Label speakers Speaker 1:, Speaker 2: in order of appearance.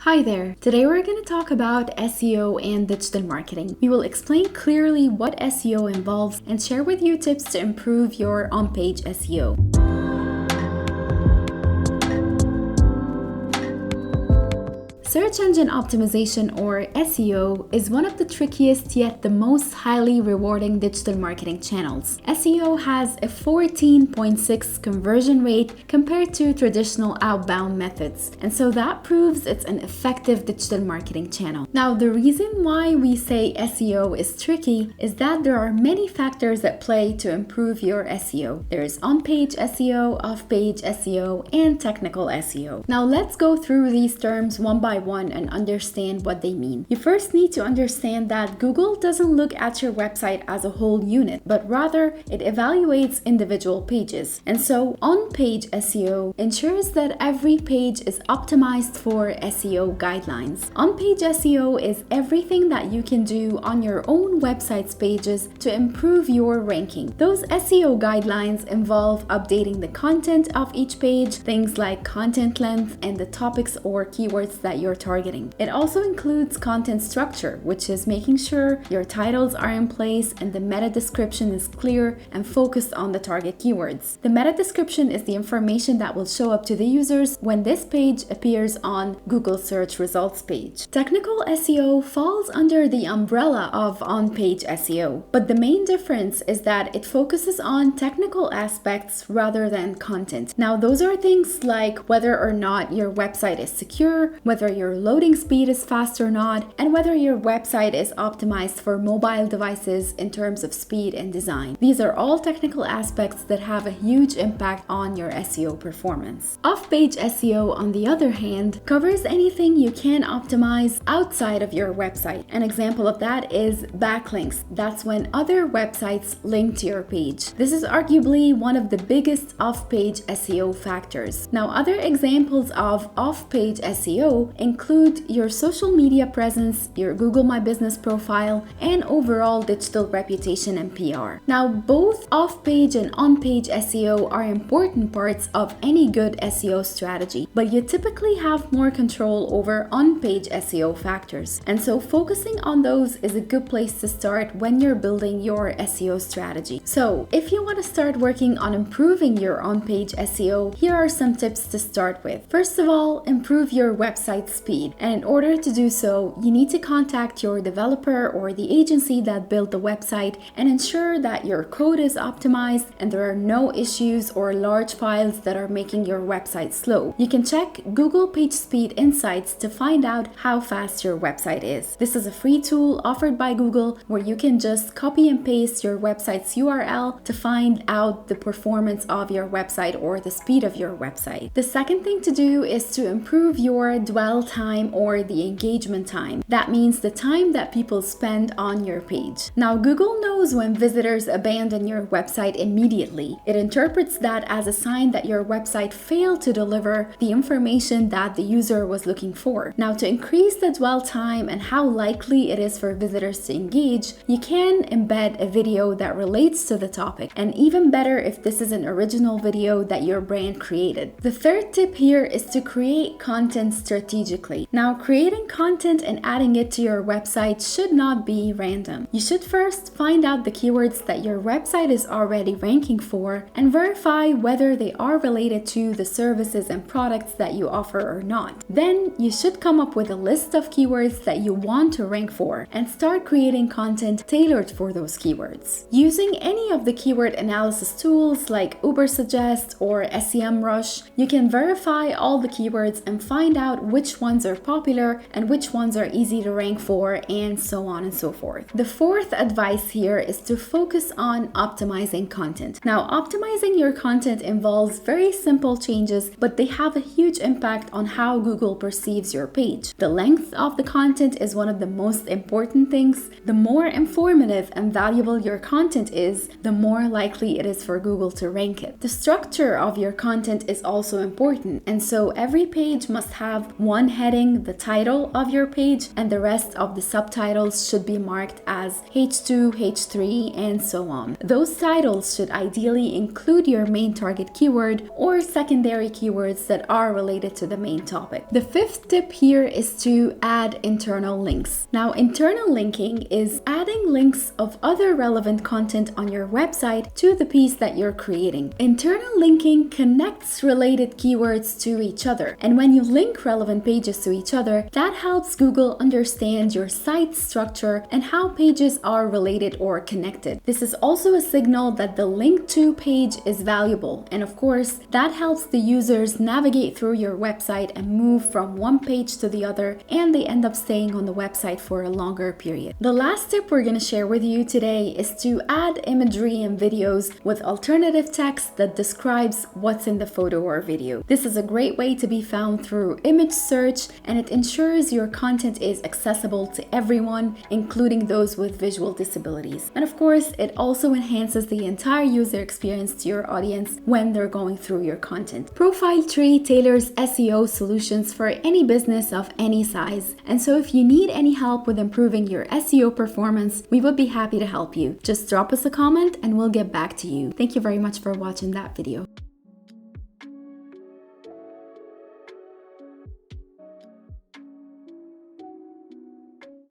Speaker 1: Hi there! Today we're going to talk about SEO and digital marketing. We will explain clearly what SEO involves and share with you tips to improve your on-page SEO. Search engine optimization, or SEO, is one of the trickiest yet the most highly rewarding digital marketing channels. SEO has a 14.6 conversion rate compared to traditional outbound methods, and so that proves it's an effective digital marketing channel. Now, the reason why we say SEO is tricky is that there are many factors at play to improve your SEO. There's on-page SEO, off-page SEO, and technical SEO. Now, let's go through these terms one by one and understand what they mean. You first need to understand that Google doesn't look at your website as a whole unit, but rather it evaluates individual pages. And so on-page SEO ensures that every page is optimized for SEO guidelines. On-page SEO is everything that you can do on your own website's pages to improve your ranking. Those SEO guidelines involve updating the content of each page, things like content length and the topics or keywords that you're targeting. It also includes content structure, which is making sure your titles are in place and the meta description is clear and focused on the target keywords. The meta description is the information that will show up to the users when this page appears on Google search results page. Technical SEO falls under the umbrella of on-page SEO, but the main difference is that it focuses on technical aspects rather than content. Now, those are things like whether or not your website is secure, whether your loading speed is fast or not, and whether your website is optimized for mobile devices in terms of speed and design. These are all technical aspects that have a huge impact on your SEO performance. Off-page SEO, on the other hand, covers anything you can optimize outside of your website. An example of that is backlinks. That's when other websites link to your page. This is arguably one of the biggest off-page SEO factors. Now, other examples of off-page SEO include your social media presence, your Google My Business profile, and overall digital reputation and PR. Now, both off-page and on-page SEO are important parts of any good SEO strategy, but you typically have more control over on-page SEO factors. And so focusing on those is a good place to start when you're building your SEO strategy. So if you want to start working on improving your on-page SEO, here are some tips to start with. First of all, improve your website speed. And in order to do so, you need to contact your developer or the agency that built the website and ensure that your code is optimized and there are no issues or large files that are making your website slow. You can check Google PageSpeed Insights to find out how fast your website is. This is a free tool offered by Google where you can just copy and paste your website's URL to find out the performance of your website or the speed of your website. The second thing to do is to improve your dwell time or the engagement time. That means the time that people spend on your page. Now, Google knows when visitors abandon your website immediately. It interprets that as a sign that your website failed to deliver the information that the user was looking for. Now, to increase the dwell time and how likely it is for visitors to engage, you can embed a video that relates to the topic, and even better if this is an original video that your brand created. The third tip here is to create content strategically. Now, creating content and adding it to your website should not be random. You should first find out the keywords that your website is already ranking for and verify whether they are related to the services and products that you offer or not. Then you should come up with a list of keywords that you want to rank for and start creating content tailored for those keywords. Using any of the keyword analysis tools like Ubersuggest or SEMrush, you can verify all the keywords and find out which ones are popular and which ones are easy to rank for, and so on and so forth. The fourth advice here is to focus on optimizing content. Now, optimizing your content involves very simple changes, but they have a huge impact on how Google perceives your page. The length of the content is one of the most important things. The more informative and valuable your content is, the more likely it is for Google to rank it. The structure of your content is also important, and so every page must have one one heading, the title of your page, and the rest of the subtitles should be marked as H2, H3, and so on. Those titles should ideally include your main target keyword or secondary keywords that are related to the main topic. The fifth tip here is to add internal links. Now, internal linking is adding links of other relevant content on your website to the piece that you're creating. Internal linking connects related keywords to each other, and when you link relevant pages to each other, that helps Google understand your site structure and how pages are related or connected. This is also a signal that the link to page is valuable, and of course, that helps the users navigate through your website and move from one page to the other, and they end up staying on the website for a longer period. The last tip we're going to share with you today is to add imagery and videos with alternative text that describes what's in the photo or video. This is a great way to be found through image search, and it ensures your content is accessible to everyone, including those with visual disabilities. And of course, it also enhances the entire user experience to your audience when they're going through your content. Profile Tree tailors SEO solutions for any business of any size. And so if you need any help with improving your SEO performance, we would be happy to help you. Just drop us a comment and we'll get back to you. Thank you very much for watching that video.